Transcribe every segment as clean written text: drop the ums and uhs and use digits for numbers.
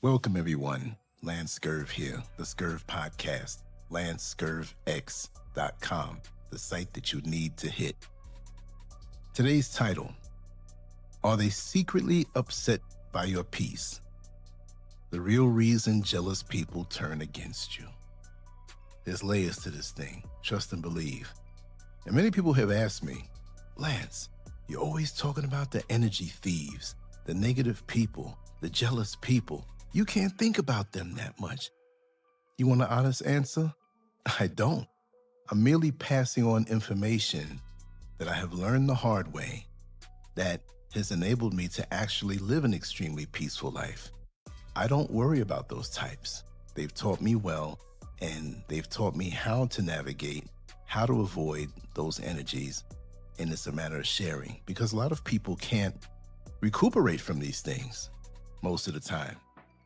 Welcome, everyone. Lance Scurv here, the Scurv Podcast, lancescurvx.com, the site that you need to hit. Today's title, Are They Secretly Upset by Your Peace? The real reason jealous people turn against you. There's layers to this thing, trust and believe. And many people have asked me, Lance, you're always talking about the energy thieves, the negative people, the jealous people. You can't think about them that much. You want an honest answer? I don't. I'm merely passing on information that I have learned the hard way that has enabled me to actually live an extremely peaceful life. I don't worry about those types. They've taught me well, and they've taught me how to navigate, how to avoid those energies, and it's a matter of sharing because a lot of people can't recuperate from these things most of the time.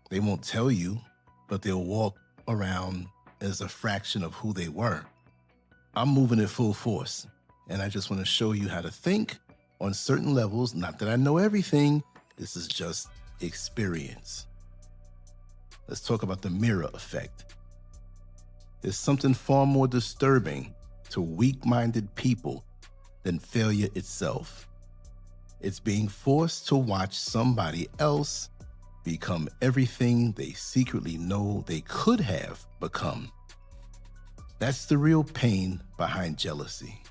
They won't tell you, but they'll walk around as a fraction of who they were. I'm moving at full force, and I just want to show you how to think on certain levels. Not that I know everything, this is just experience. Let's talk about the mirror effect. There's something far more disturbing to weak-minded people than failure itself. It's being forced to watch somebody else become everything they secretly know they could have become. That's the real pain behind jealousy.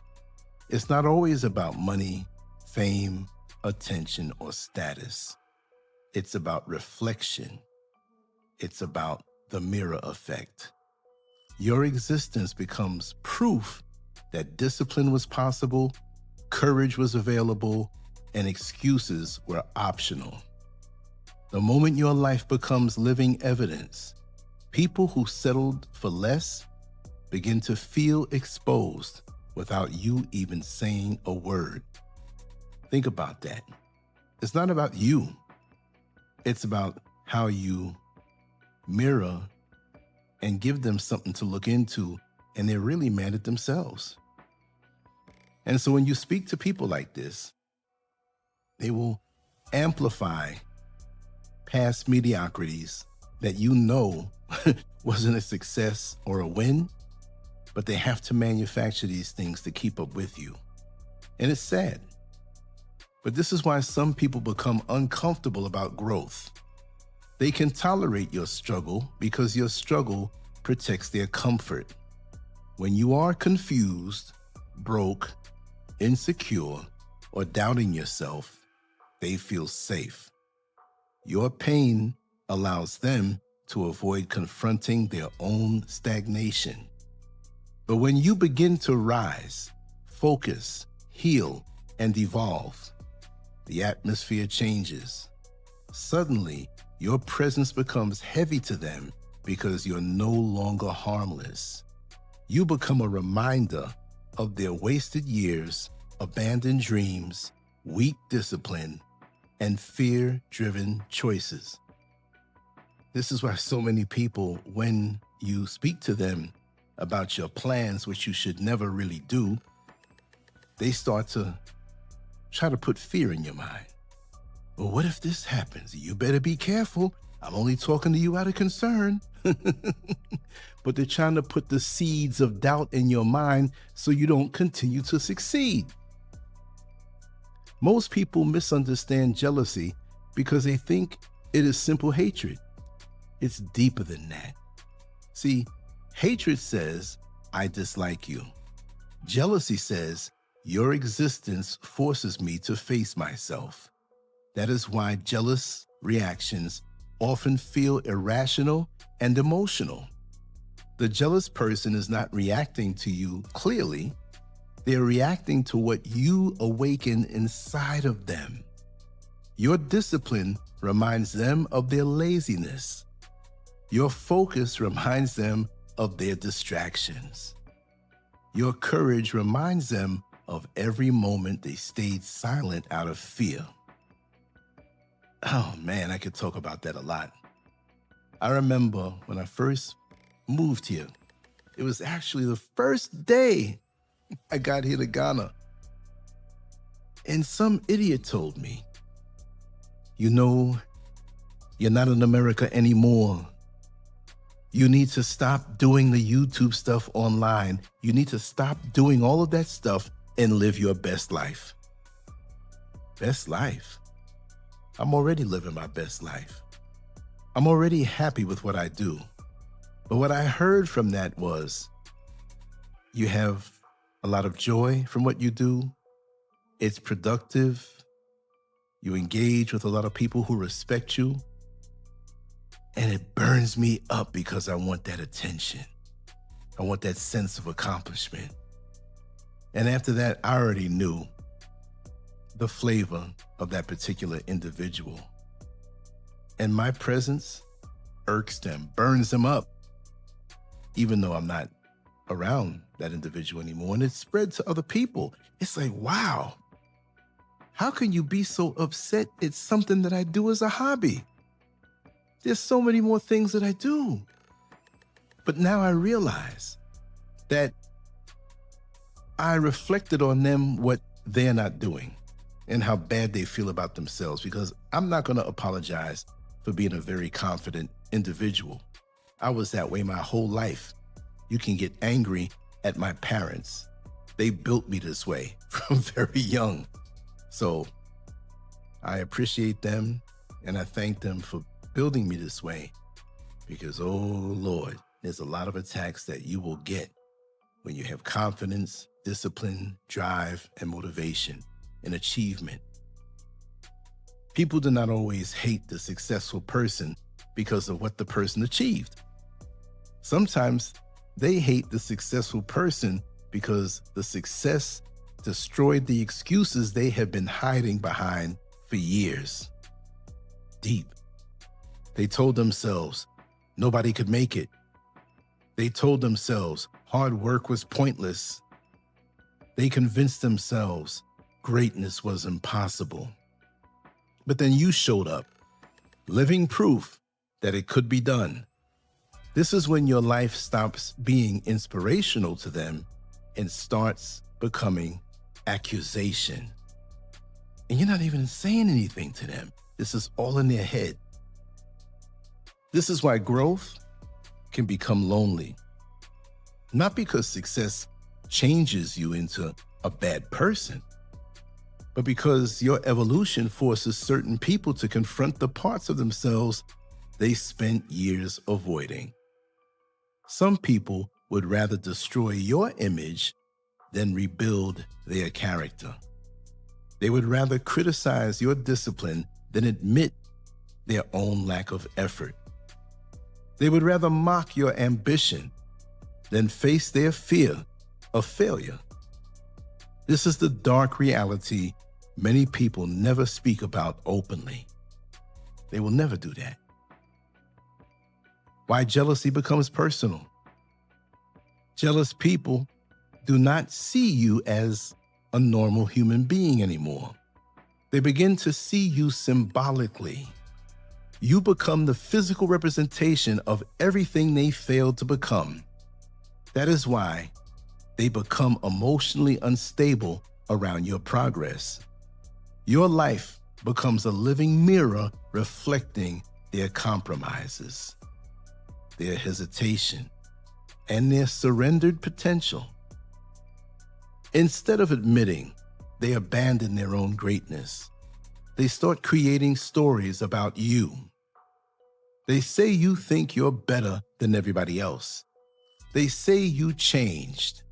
It's not always about money, fame, attention, or status. It's about reflection. It's about the mirror effect. Your existence becomes proof that discipline was possible, courage was available, and excuses were optional. The moment your life becomes living evidence, people who settled for less begin to feel exposed without you even saying a word. Think about that. It's not about you. It's about how you mirror and give them something to look into, and they're really mad at themselves. And so when you speak to people like this, they will amplify past mediocrities that you know wasn't a success or a win, but they have to manufacture these things to keep up with you. And it's sad. But this is why some people become uncomfortable about growth. They can tolerate your struggle because your struggle protects their comfort. When you are confused, broke, insecure, or doubting yourself, they feel safe. Your pain allows them to avoid confronting their own stagnation. But when you begin to rise, focus, heal, and evolve, the atmosphere changes. Suddenly, your presence becomes heavy to them because you're no longer harmless. You become a reminder of their wasted years, abandoned dreams, weak discipline, and fear-driven choices. This is why so many people, when you speak to them about your plans, which you should never really do, they start to try to put fear in your mind. Well, what if this happens? You better be careful. I'm only talking to you out of concern. But they're trying to put the seeds of doubt in your mind so you don't continue to succeed. Most people misunderstand jealousy because they think it is simple hatred. It's deeper than that. See, hatred says, I dislike you. Jealousy says, your existence forces me to face myself. That is why jealous reactions often feel irrational and emotional. The jealous person is not reacting to you clearly. They're reacting to what you awaken inside of them. Your discipline reminds them of their laziness. Your focus reminds them of their distractions. Your courage reminds them of every moment they stayed silent out of fear. Oh man, I could talk about that a lot. I remember when I first moved here, it was actually the first day I got here to Ghana. And some idiot told me, you know, You're not in America anymore. You need to stop doing the YouTube stuff online. You need to stop doing all of that stuff and live your best life. Best life? I'm already living my best life. I'm already happy with what I do. But what I heard from that was, you have a lot of joy from what you do. It's productive. You engage with a lot of people who respect you. And it burns me up because I want that attention. I want that sense of accomplishment. And after that, I already knew the flavor of that particular individual. And my presence irks them, burns them up, even though I'm not around that individual anymore. And it's spread to other people. It's like, wow, how can you be so upset? It's something that I do as a hobby. There's so many more things that I do. But now I realize that I reflected on them what they're not doing and how bad they feel about themselves, because I'm not going to apologize for being a very confident individual. I was that way my whole life. You can get angry at my parents. They built me this way from very young. So I appreciate them and I thank them for building me this way, because, oh Lord, there's a lot of attacks that you will get when you have confidence, discipline, drive, and motivation and achievement. People do not always hate the successful person because of what the person achieved. Sometimes they hate the successful person because the success destroyed the excuses they have been hiding behind for years. Deep. They told themselves nobody could make it. They told themselves hard work was pointless. They convinced themselves greatness was impossible. But then you showed up, living proof that it could be done. This is when your life stops being inspirational to them and starts becoming accusation. And you're not even saying anything to them. This is all in their head. This is why growth can become lonely. Not because success changes you into a bad person, but because your evolution forces certain people to confront the parts of themselves they spent years avoiding. Some people would rather destroy your image than rebuild their character. They would rather criticize your discipline than admit their own lack of effort. They would rather mock your ambition than face their fear of failure. This is the dark reality many people never speak about openly. They will never do that. Why jealousy becomes personal. Jealous people do not see you as a normal human being anymore. They begin to see you symbolically. You become the physical representation of everything they failed to become. That is why they become emotionally unstable around your progress. Your life becomes a living mirror reflecting their compromises, their hesitation, and their surrendered potential. Instead of admitting they abandon their own greatness, they start creating stories about you. They say you think you're better than everybody else. They say you changed.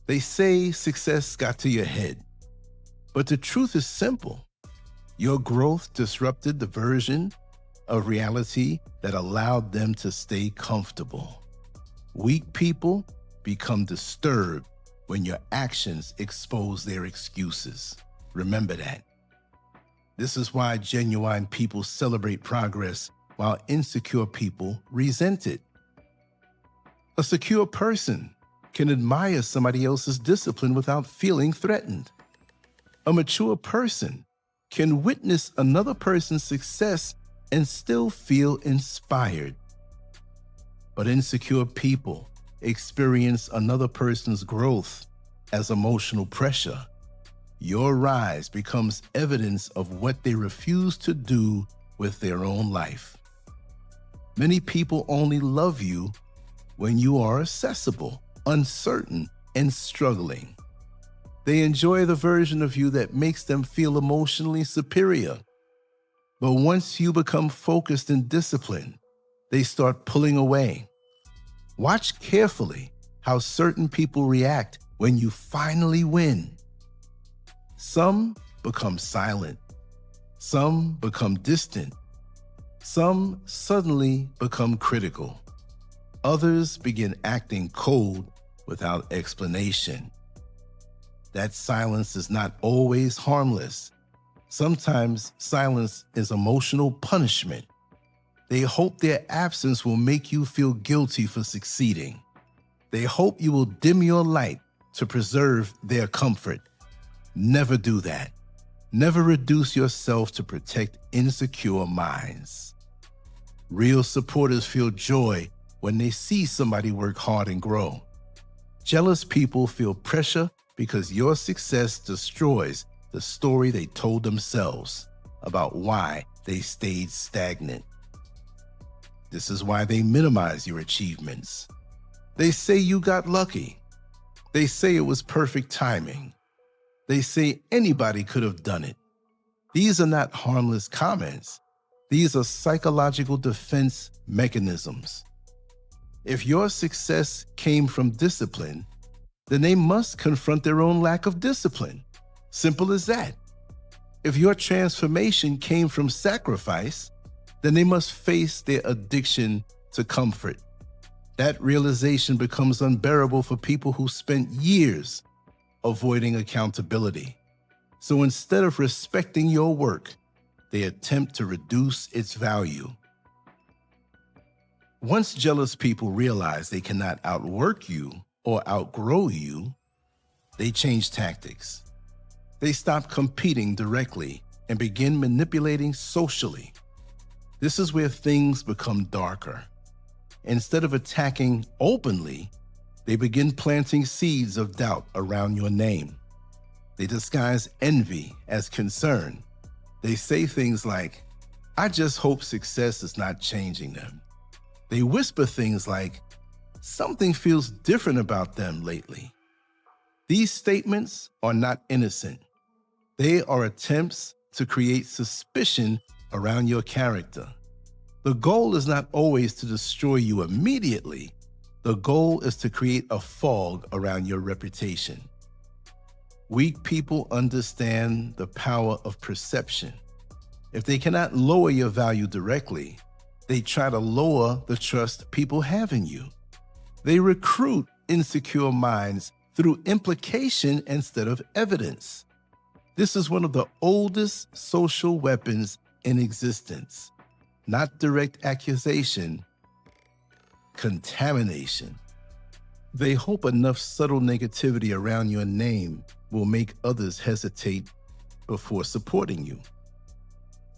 They say success got to your head. But the truth is simple. Your growth disrupted the version of reality that allowed them to stay comfortable. Weak people become disturbed when your actions expose their excuses. Remember that. This is why genuine people celebrate progress while insecure people resent it. A secure person can admire somebody else's discipline without feeling threatened. A mature person can witness another person's success and still feel inspired. But insecure people experience another person's growth as emotional pressure. Your rise becomes evidence of what they refuse to do with their own life. Many people only love you when you are accessible, uncertain, and struggling. They enjoy the version of you that makes them feel emotionally superior. But once you become focused and disciplined, they start pulling away. Watch carefully how certain people react when you finally win. Some become silent. Some become distant. Some suddenly become critical. Others begin acting cold without explanation. That silence is not always harmless. Sometimes silence is emotional punishment. They hope their absence will make you feel guilty for succeeding. They hope you will dim your light to preserve their comfort. Never do that. Never reduce yourself to protect insecure minds. Real supporters feel joy when they see somebody work hard and grow. Jealous people feel pressure because your success destroys the story they told themselves about why they stayed stagnant. This is why they minimize your achievements. They say you got lucky. They say it was perfect timing. They say anybody could have done it. These are not harmless comments. These are psychological defense mechanisms. If your success came from discipline, then they must confront their own lack of discipline. Simple as that. If your transformation came from sacrifice, then they must face their addiction to comfort. That realization becomes unbearable for people who spent years avoiding accountability. So instead of respecting your work, they attempt to reduce its value. Once jealous people realize they cannot outwork you or outgrow you, they change tactics. They stop competing directly and begin manipulating socially. This is where things become darker. Instead of attacking openly, they begin planting seeds of doubt around your name. They disguise envy as concern. They say things like, "I just hope success is not changing them." They whisper things like, "Something feels different about them lately." These statements are not innocent. They are attempts to create suspicion around your character. The goal is not always to destroy you immediately. The goal is to create a fog around your reputation. Weak people understand the power of perception. If they cannot lower your value directly, they try to lower the trust people have in you. They recruit insecure minds through implication instead of evidence. This is one of the oldest social weapons in existence. Not direct accusation, contamination. They hope enough subtle negativity around your name will make others hesitate before supporting you.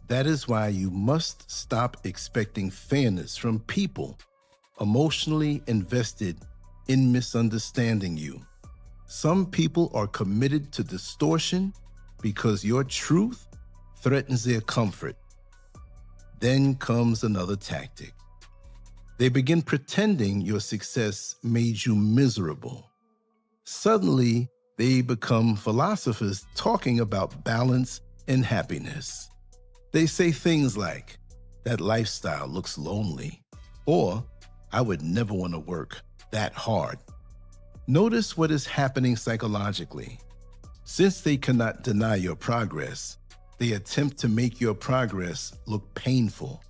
That is why you must stop expecting fairness from people emotionally invested in misunderstanding you. Some people are committed to distortion because your truth threatens their comfort. Then comes another tactic. They begin pretending your success made you miserable. Suddenly, they become philosophers talking about balance and happiness. They say things like, "That lifestyle looks lonely," or "I would never want to work that hard." Notice what is happening psychologically. Since they cannot deny your progress, they attempt to make your progress look painful.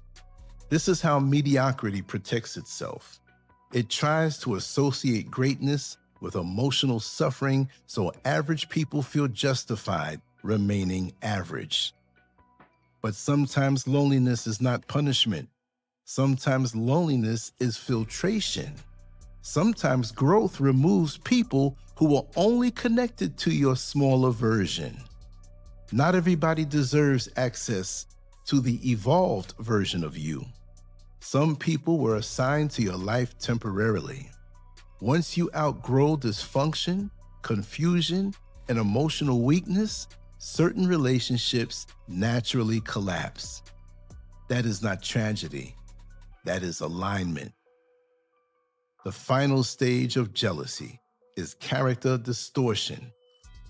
This is how mediocrity protects itself. It tries to associate greatness with emotional suffering so average people feel justified remaining average. But sometimes loneliness is not punishment. Sometimes loneliness is filtration. Sometimes growth removes people who are only connected to your smaller version. Not everybody deserves access to the evolved version of you. Some people were assigned to your life temporarily. Once you outgrow dysfunction, confusion, and emotional weakness, certain relationships naturally collapse. That is not tragedy. That is alignment. The final stage of jealousy is character distortion.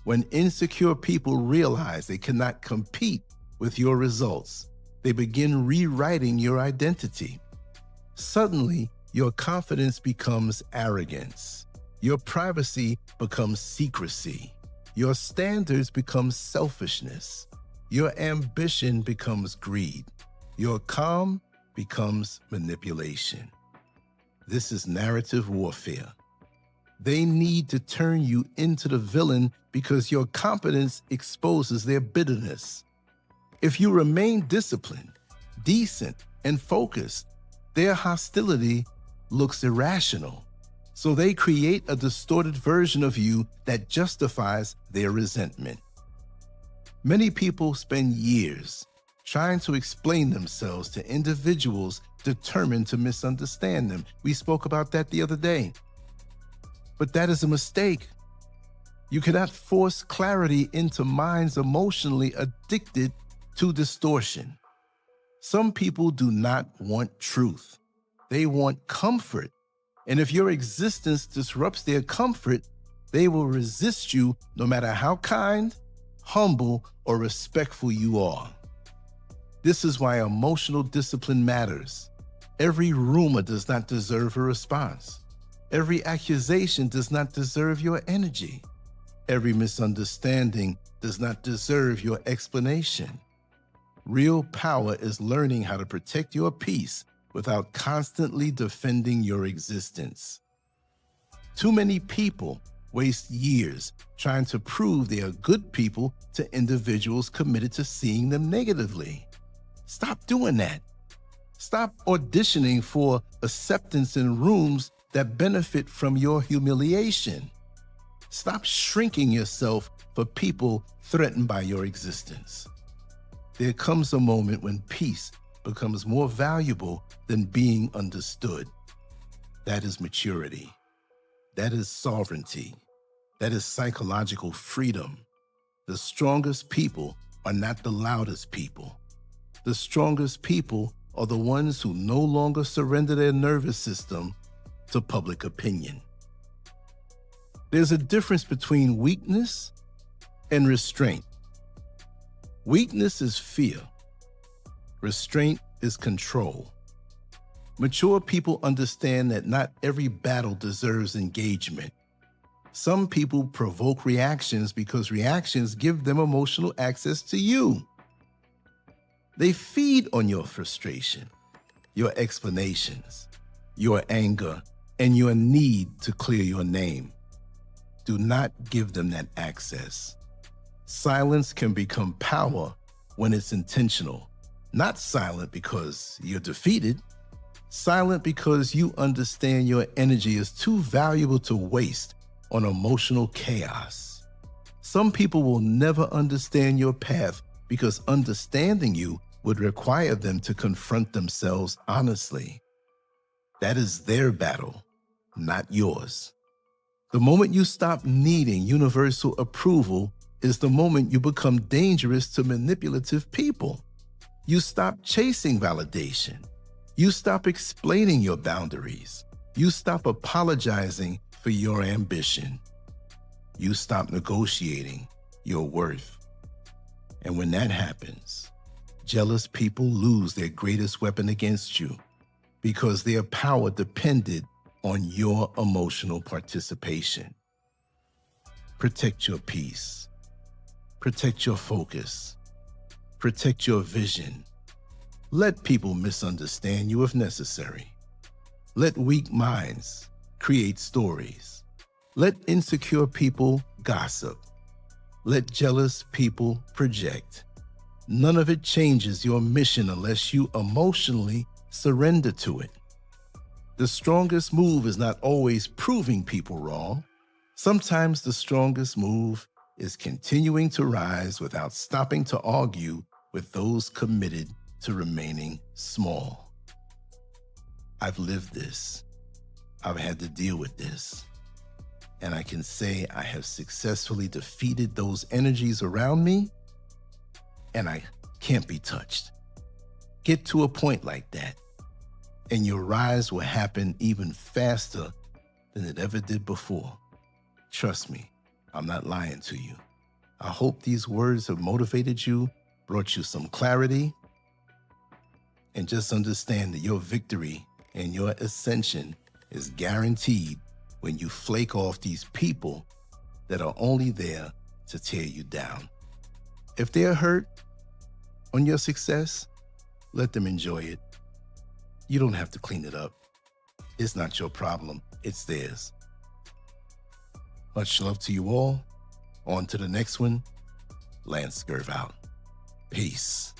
When insecure people realize they cannot compete with your results, they begin rewriting your identity. Suddenly, your confidence becomes arrogance. Your privacy becomes secrecy. Your standards become selfishness. Your ambition becomes greed. Your calm becomes manipulation. This is narrative warfare. They need to turn you into the villain because your competence exposes their bitterness. If you remain disciplined, decent, and focused, their hostility looks irrational. So they create a distorted version of you that justifies their resentment. Many people spend years trying to explain themselves to individuals determined to misunderstand them. We spoke about that the other day. But that is a mistake. You cannot force clarity into minds emotionally addicted to distortion. Some people do not want truth. They want comfort. And if your existence disrupts their comfort, they will resist you no matter how kind, humble, or respectful you are. This is why emotional discipline matters. Every rumor does not deserve a response. Every accusation does not deserve your energy. Every misunderstanding does not deserve your explanation. Real power is learning how to protect your peace without constantly defending your existence. Too many people waste years trying to prove they are good people to individuals committed to seeing them negatively. Stop doing that. Stop auditioning for acceptance in rooms that benefit from your humiliation. Stop shrinking yourself for people threatened by your existence. There comes a moment when peace becomes more valuable than being understood. That is maturity. That is sovereignty. That is psychological freedom. The strongest people are not the loudest people. The strongest people are the ones who no longer surrender their nervous system to public opinion. There's a difference between weakness and restraint. Weakness is fear. Restraint is control. Mature people understand that not every battle deserves engagement. Some people provoke reactions because reactions give them emotional access to you. They feed on your frustration, your explanations, your anger, and your need to clear your name. Do not give them that access. Silence can become power when it's intentional. Not silent because you're defeated. Silent because you understand your energy is too valuable to waste on emotional chaos. Some people will never understand your path because understanding you would require them to confront themselves honestly. That is their battle, not yours. The moment you stop needing universal approval is the moment you become dangerous to manipulative people. You stop chasing validation. You stop explaining your boundaries. You stop apologizing for your ambition. You stop negotiating your worth. And when that happens, jealous people lose their greatest weapon against you because their power depended on your emotional participation. Protect your peace. Protect your focus. Protect your vision. Let people misunderstand you if necessary. Let weak minds create stories. Let insecure people gossip. Let jealous people project. None of it changes your mission unless you emotionally surrender to it. The strongest move is not always proving people wrong. Sometimes the strongest move is continuing to rise without stopping to argue with those committed to remaining small. I've lived this. I've had to deal with this. And I can say I have successfully defeated those energies around me, and I can't be touched. Get to a point like that. and your rise will happen even faster than it ever did before. Trust me, I'm not lying to you. I hope these words have motivated you, brought you some clarity, and just understand that your victory and your ascension is guaranteed when you flake off these people that are only there to tear you down. If they're hurt on your success, let them enjoy it. You don't have to clean it up. It's not your problem, it's theirs. Much love to you all. On to the next one. Lance Scurv out. Peace.